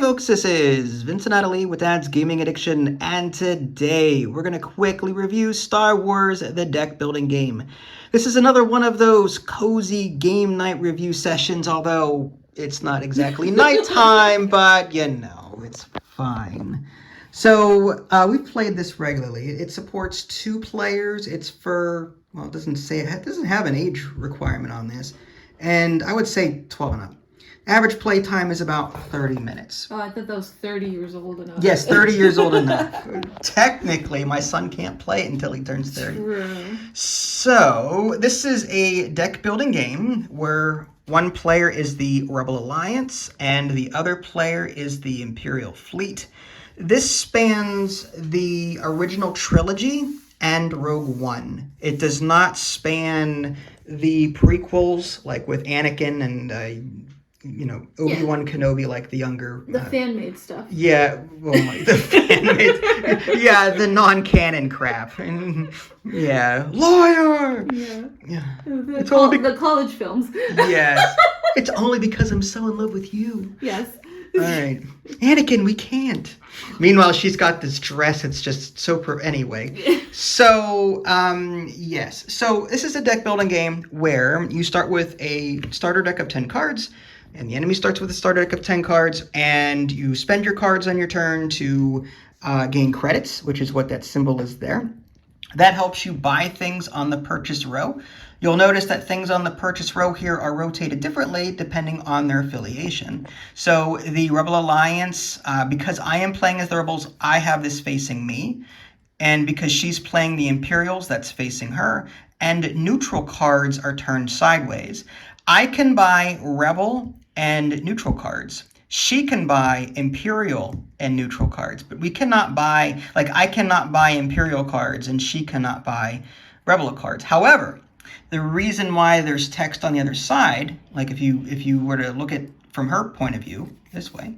folks, this is Vincent Adderley with Dad's Gaming Addiction, and today we're going to quickly review Star Wars The Deck Building Game. This is another one of those cozy game night review sessions, although it's not exactly nighttime, but you know, it's fine. So, we've played this regularly. It supports 2 players. It's for, well, it doesn't have an age requirement on this, and I would say 12 and up. Average play time is about 30 minutes. Oh, I thought that was 30 years old enough. Yes, 30 years old enough. Technically, my son can't play it until he turns 30. True. So, this is a deck building game where one player is the Rebel Alliance and the other player is the Imperial Fleet. This spans the original trilogy and Rogue One. It does not span the prequels, like with Anakin and Obi-Wan Kenobi, like the younger... The fan-made stuff. Yeah, the fan-made... yeah, the non-canon crap. Yeah. Lawyer! Yeah. The college films. Yes. It's only because I'm so in love with you. Yes. All right. Anakin, we can't. Meanwhile, she's got this dress. It's just so... Anyway. So, yes. So, this is a deck building game where you start with a starter deck of 10 cards. And the enemy starts with a starter deck of 10 cards, and you spend your cards on your turn to gain credits, which is what that symbol is there. That helps you buy things on the purchase row. You'll notice that things on the purchase row here are rotated differently depending on their affiliation. So the Rebel Alliance, because I am playing as the Rebels, I have this facing me. And because she's playing the Imperials, that's facing her. And neutral cards are turned sideways. I can buy Rebel and neutral cards. She can buy Imperial and neutral cards, but we cannot buy, I cannot buy Imperial cards and she cannot buy Rebel cards. However, the reason why there's text on the other side, like if you were to look at from her point of view this way,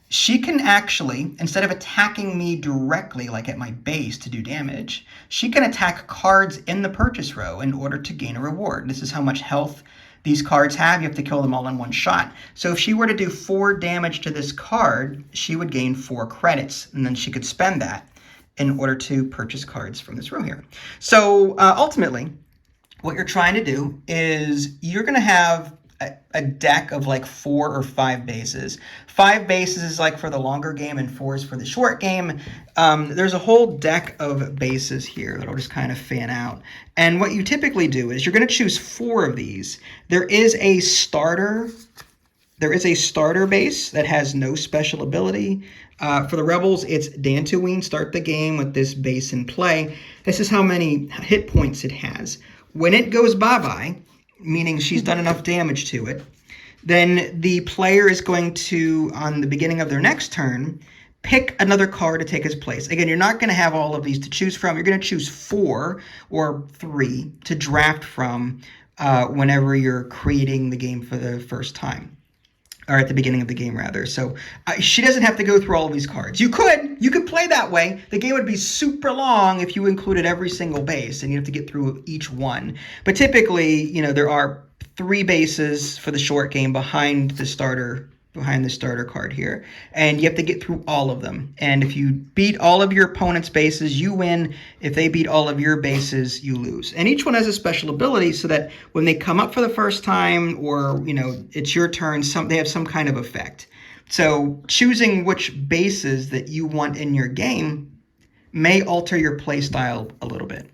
she can actually, instead of attacking me directly, like at my base to do damage, she can attack cards in the purchase row in order to gain a reward. This is how much health these cards have. You have to kill them all in one shot. So if she were to do 4 damage to this card, she would gain 4 credits, and then she could spend that in order to purchase cards from this row here. So ultimately, what you're trying to do is you're going to have a deck of 4 or 5 bases. 5 bases is for the longer game and 4 is for the short game. There's a whole deck of bases here that'll just kind of fan out. And what you typically do is you're going to choose 4 of these. There is a starter base that has no special ability. For the Rebels, it's Dantooine. Start the game with this base in play. This is how many hit points it has. When it goes bye-bye, meaning she's done enough damage to it, then the player is going to, on the beginning of their next turn, pick another card to take its place. Again, you're not going to have all of these to choose from. You're going to choose 4 or 3 to draft from whenever you're creating the game for the first time. Or at the beginning of the game, rather. So she doesn't have to go through all of these cards. You could play that way. The game would be super long if you included every single base, and you have to get through each one. But typically, there are 3 bases for the short game behind the starter card here, and you have to get through all of them. And if you beat all of your opponent's bases, you win. If they beat all of your bases, you lose. And each one has a special ability so that when they come up for the first time, or it's your turn, they have some kind of effect. So choosing which bases that you want in your game may alter your play style a little bit.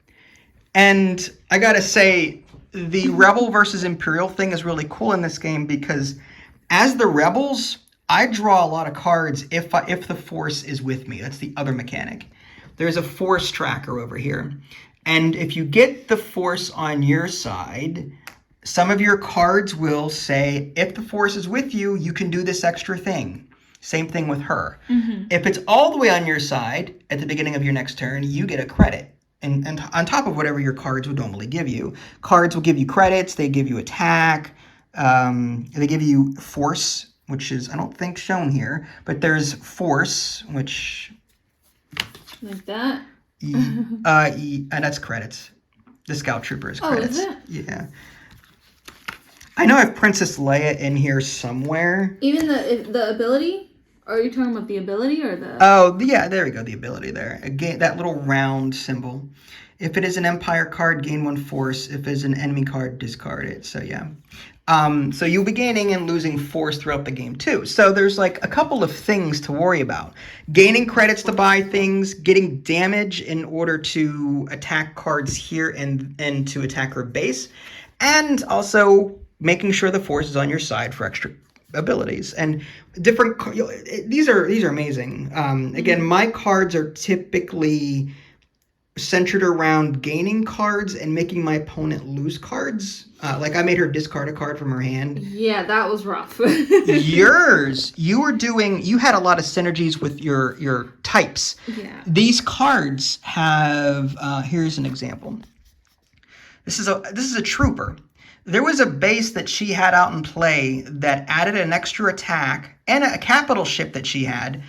And I gotta say, the Rebel versus Imperial thing is really cool in this game because as the Rebels, I draw a lot of cards if the Force is with me. That's the other mechanic. There's a Force tracker over here. And if you get the Force on your side, some of your cards will say, if the Force is with you, you can do this extra thing. Same thing with her. Mm-hmm. If it's all the way on your side, at the beginning of your next turn, you get a credit. And on top of whatever your cards would normally give you. Cards will give you credits, they give you attack, they give you force, which is, I don't think, shown here, but there's force, which... Like that? And that's credits. The Scout Trooper is credits. Oh, is it? Yeah. I know I have Princess Leia in here somewhere. Even the ability? Are you talking about the ability or the? Oh, yeah, there we go. The ability there. Again, that little round symbol. If it is an Empire card, gain 1 force. If it is an enemy card, discard it. So, yeah. So you'll be gaining and losing force throughout the game, too. So there's like a couple of things to worry about. Gaining credits to buy things, getting damage in order to attack cards here and to attack her base, and also making sure the force is on your side for extra abilities and different. These are amazing. Again, my cards are typically centered around gaining cards and making my opponent lose cards. Like I made her discard a card from her hand. Yeah, that was rough. You had a lot of synergies with your types. Yeah. These cards have. Here's an example. This is a trooper. There was a base that she had out in play that added an extra attack and a capital ship that she had.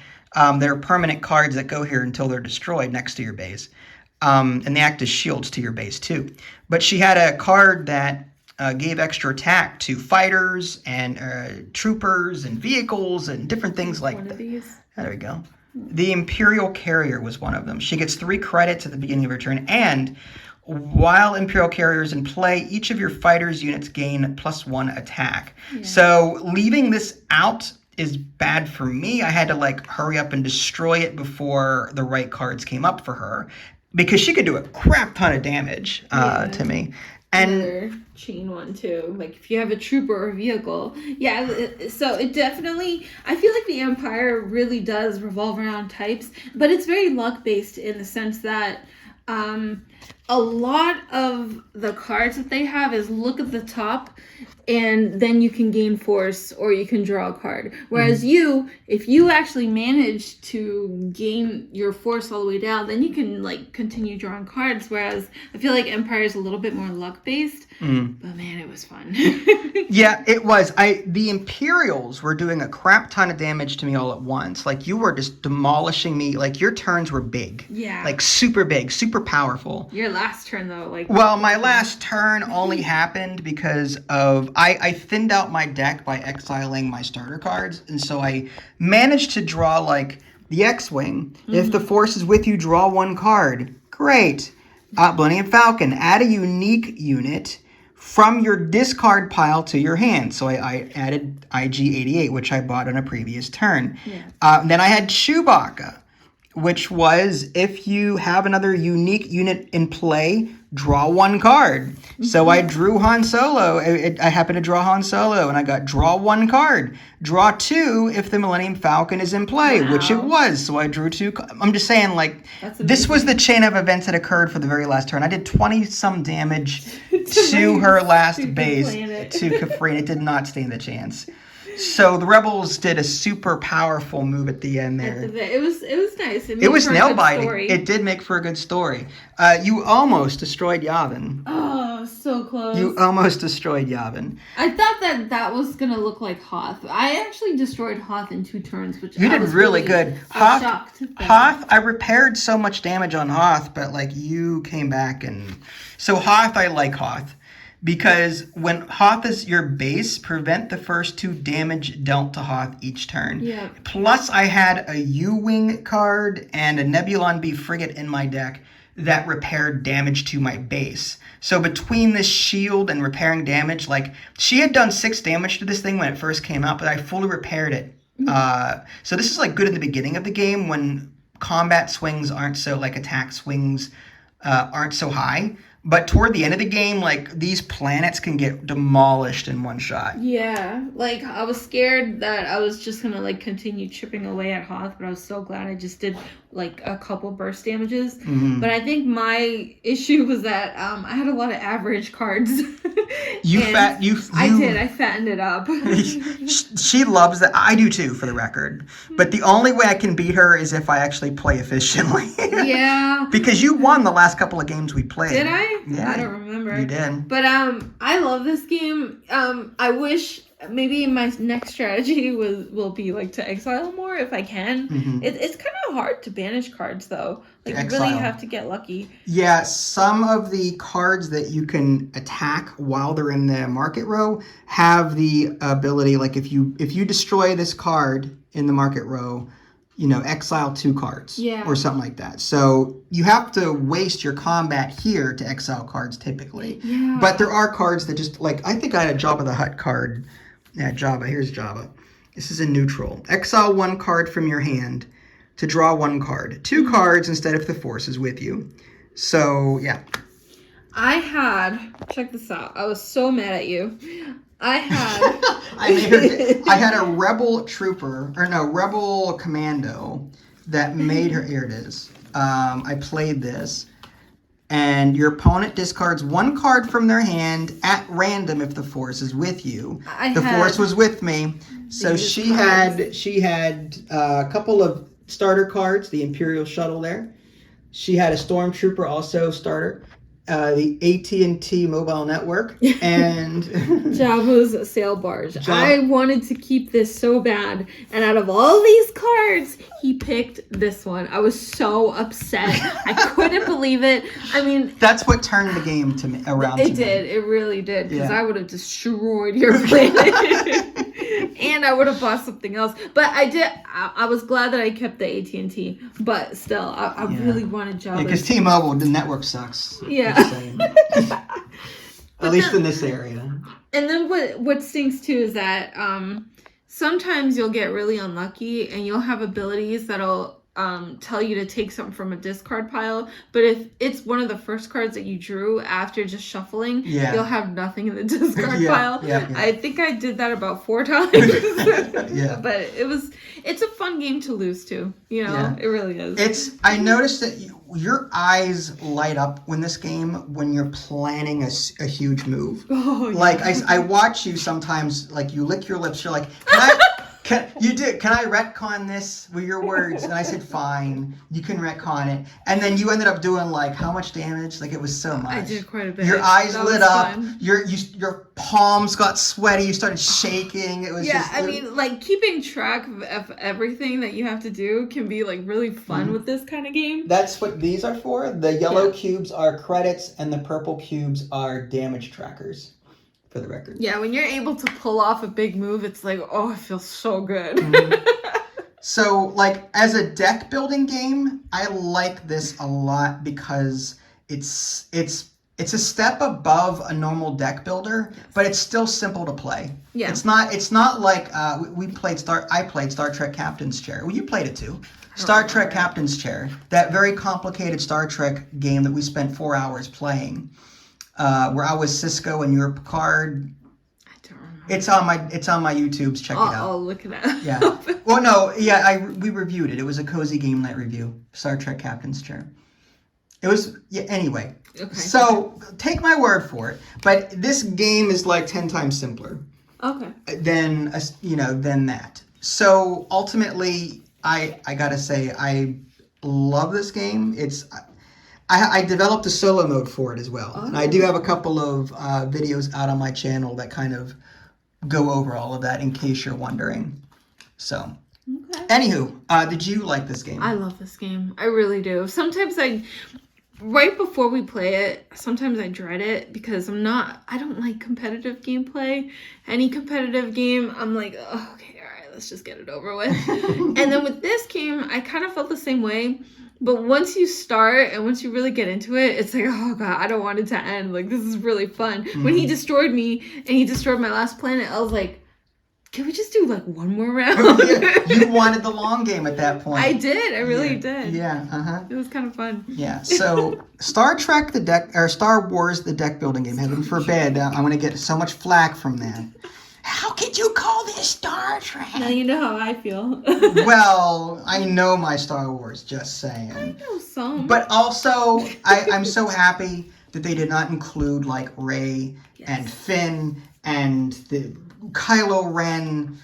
There are permanent cards that go here until they're destroyed next to your base. And they act as shields to your base too. But she had a card that gave extra attack to fighters and troopers and vehicles and different things like that. There we go. The Imperial Carrier was one of them. She gets 3 credits at the beginning of her turn, and while Imperial Carrier is in play, each of your fighters' units gain +1 attack. Yeah. So leaving this out is bad for me. I had to like hurry up and destroy it before the right cards came up for her, because she could do a crap ton of damage to me. And another chain one too. Like if you have a trooper or a vehicle. Yeah, so it definitely, I feel like the Empire really does revolve around types, but it's very luck based in the sense that a lot of the cards that they have is look at the top and then you can gain force or you can draw a card. Whereas if you actually manage to gain your force all the way down, then you can like continue drawing cards. Whereas I feel like Empire is a little bit more luck based. But man, it was fun. Yeah, it was. The Imperials were doing a crap ton of damage to me all at once. Like you were just demolishing me. Like your turns were big. Yeah. Like super big, super powerful. Your last turn though, like. Well, my last turn only happened because of I thinned out my deck by exiling my starter cards, and so I managed to draw like the X-Wing. If the Force is with you, draw 1 card. Great. Millennium Falcon. Add a unique unit from your discard pile to your hand. So I added IG-88, which I bought on a previous turn. Yeah. Then I had Chewbacca, which was if you have another unique unit in play, draw 1 card. So I drew Han Solo. I happened to draw Han Solo, and I got draw 1 card. Draw 2 if the Millennium Falcon is in play, which it was. So I drew 2. I'm just saying, like, this was the chain of events that occurred for the very last turn. I did 20-some damage to her last base, to Kafrene. It did not stand a chance. So the Rebels did a super powerful move at the end there. It was nice. It was nail biting. It did make for a good story. You almost destroyed Yavin. Oh, so close. You almost destroyed Yavin. I thought that was gonna look like Hoth. I actually destroyed Hoth in 2 turns, which you did really good. Hoth, I repaired so much damage on Hoth, but like you came back and so Hoth, I like Hoth. Because when Hoth is your base, prevent the first 2 damage dealt to Hoth each turn. Yeah. Plus, I had a U-Wing card and a Nebulon B frigate in my deck that repaired damage to my base. So between this shield and repairing damage, like, she had done 6 damage to this thing when it first came out, but I fully repaired it. So this is, like, good in the beginning of the game when combat swings aren't so, like, attack swings aren't so high. But toward the end of the game, like, these planets can get demolished in one shot. Yeah. Like, I was scared that I was just going to, like, continue chipping away at Hoth, but I was so glad I just did, like, a couple burst damages. But I think my issue was that I had a lot of average cards. I fattened it up. She loves that. I do too, for the record. But the only way I can beat her is if I actually play efficiently. Yeah. Because you won the last couple of games we played. Did I? Yeah. I don't remember. You did. But I love this game. I wish maybe my next strategy will be like to exile more if I can. It's kind of hard to banish cards though. Like you really have to get lucky. Yeah, some of the cards that you can attack while they're in the market row have the ability, like if you destroy this card in the market row, exile 2 cards or something like that. So you have to waste your combat here to exile cards typically. Yeah. But there are cards that just, like, I think I had a Jabba the Hutt card. Yeah, Jabba. Here's Jabba. This is a neutral. Exile 1 card from your hand to draw 1 card. 2 cards instead of the Force is with you. So, yeah. Check this out. I was so mad at you. I had a rebel trooper, rebel commando that made her, here it is. I played this. And your opponent discards 1 card from their hand at random if the Force is with you. The Force was with me. So she had a couple of starter cards, the Imperial Shuttle there. She had a Stormtrooper also starter. The AT&T mobile network, and Jabba's sail barge. I wanted to keep this so bad, and out of all these cards, he picked this one. I was so upset. I couldn't believe it. I mean, that's what turned the game to me around. It did. It really did. Because I would have destroyed your planet. And I would have bought something else. But I did. I was glad that I kept the AT&T. But still, I really wanted Jabba. Yeah, because T-Mobile, the network sucks. Yeah. At least in this area. And then what stinks too is that sometimes you'll get really unlucky and you'll have abilities that'll tell you to take something from a discard pile, but if it's one of the first cards that you drew after just shuffling, you'll have nothing in the discard pile. I think I did that about 4 times. But it's a fun game to lose to. It really is. I noticed that your eyes light up when you're planning a huge move. I watch you sometimes, like you lick your lips, you're like, Can I retcon this with your words? And I said, fine, you can retcon it. And then you ended up doing how much damage? Like, it was so much. I did quite a bit. Your eyes lit up. Fun. Your palms got sweaty. You started shaking. It was keeping track of everything that you have to do can be really fun with this kind of game. That's what these are for. The yellow cubes are credits and the purple cubes are damage trackers. For the record. Yeah, when you're able to pull off a big move, it's like, oh, it feels so good. So, as a deck building game, I like this a lot because it's a step above a normal deck builder, but it's still simple to play. Yeah. It's not like I played Star Trek Captain's Chair. Well, you played it too. Star Trek Captain's Chair, that very complicated Star Trek game that we spent 4 hours playing. Where I was Cisco and you were Picard. I don't remember. It's on my YouTube's. Check it out. I'll look it up. Yeah. Well, no. Yeah, we reviewed it. It was a cozy game night review. Star Trek Captain's Chair. It was. Yeah. Anyway. Okay. So take my word for it. But this game is 10 times simpler. Okay. Than that. So ultimately, I gotta say I love this game. I developed a solo mode for it as well. Oh. And I do have a couple of videos out on my channel that kind of go over all of that in case you're wondering. So, anywho, did you like this game? I love this game. I really do. Sometimes right before we play it, sometimes I dread it because I don't like competitive gameplay. Any competitive game, I'm like, oh, okay, all right, let's just get it over with. And then with this game, I kind of felt the same way. But once you start and once you really get into it, it's like, oh god, I don't want it to end. This is really fun. Mm-hmm. When he destroyed me and he destroyed my last planet, I was like, can we just do one more round? You wanted the long game at that point. I did. I really did. Yeah. It was kind of fun. Yeah. So Star Wars, the deck building game. Heaven forbid, I'm going to get so much flack from that. How could you call this Star Trek? Now you know how I feel. Well, I know my Star Wars, just saying. I know some. But also, I'm so happy that they did not include Rey and Finn and the Kylo Ren.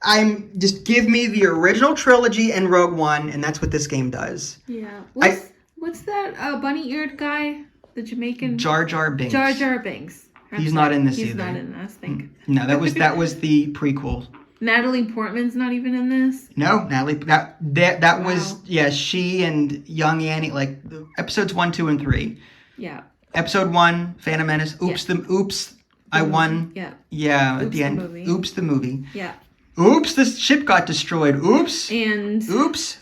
I'm just give me the original trilogy and Rogue One, and that's what this game does. Yeah. What's that bunny-eared guy? The Jamaican? Jar Jar Binks. Jar Jar Binks. He's not in this He's either. not in this. Think. No, that was the prequel. Natalie Portman's not even in this. No, Natalie. That was Wow. she and young Annie, like episodes 1, 2, and 3. Yeah. Episode 1, Phantom Menace. Oops, I won. Yeah. Yeah, at Oops, the end. the movie. Oops, the movie. Yeah. Oops, this ship got destroyed. Oops. And Oops.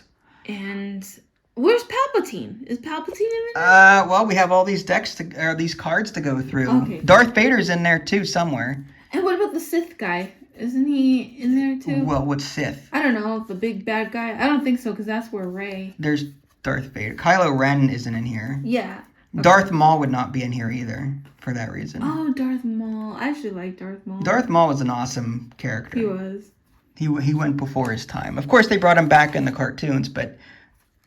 where's Palpatine? Is Palpatine in it? Well, we have all these these cards to go through. Okay. Darth Vader's in there too somewhere. And what about the Sith guy? Isn't he in there too? Well, what's Sith? I don't know, the big bad guy. I don't think so, because that's where Rey. There's Darth Vader. Kylo Ren isn't in here. Yeah. Darth Maul would not be in here either for that reason. Oh, Darth Maul. I actually like Darth Maul. Darth Maul was an awesome character. He was. He went before his time. Of course, they brought him back in the cartoons, but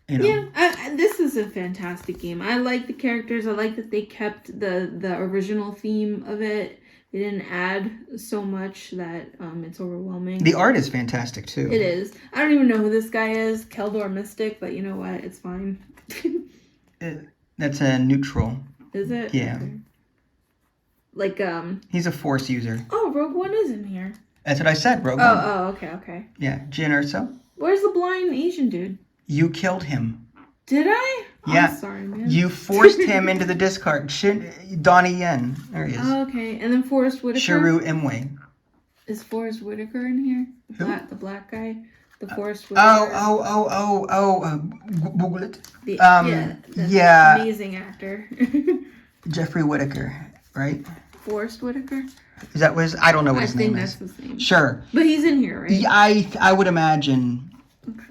you know. Yeah, this is a fantastic game. I like the characters. I like that they kept the original theme of it. They didn't add so much that it's overwhelming. The art is fantastic too. It is. I don't even know who this guy is, Keldor Mystic, but you know what? It's fine. That's a neutral. Is it? Yeah. Okay. Like He's a Force user. Oh, Rogue One is in here. That's what I said, Rogue One. Oh, okay. Yeah, Jyn Erso. Where's the blind Asian dude? You killed him. Did I? Yeah. I'm sorry, man. You forced him into the discard. Donnie Yen. There he is. Oh, okay. And then Forrest Whitaker. Shiru Imwe. Is Forrest Whitaker in here? Who? The black guy? The Forrest Whitaker. Google it. The yeah. amazing actor. Jeffrey Whitaker, right? Forrest Whitaker? Is that was I don't know what I his think name that's is. his name. Sure. But he's in here, right? Yeah, I would imagine.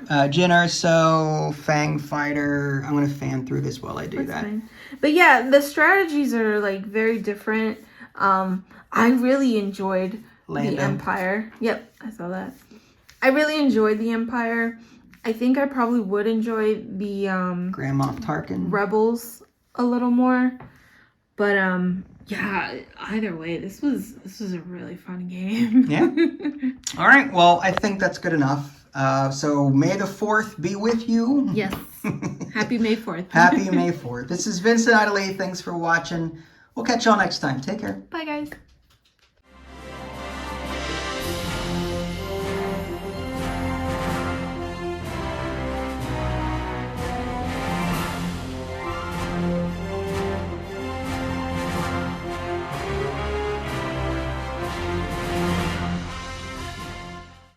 Jyn Erso, Fang Fighter. I'm gonna fan through this while I do that. Fine. But yeah, the strategies are like very different. I really enjoyed Lando. the Empire. Yep, I saw that. I really enjoyed the Empire. I think I probably would enjoy the Grand Moff Tarkin. Rebels a little more. But yeah, either way, this was a really fun game. Yeah. All right. Well, I think that's good enough. So May the 4th be with you. Yes. Happy May 4th. Happy May 4th. This is Vincent Idley. Thanks for watching. We'll catch y'all next time. Take care. Bye, guys.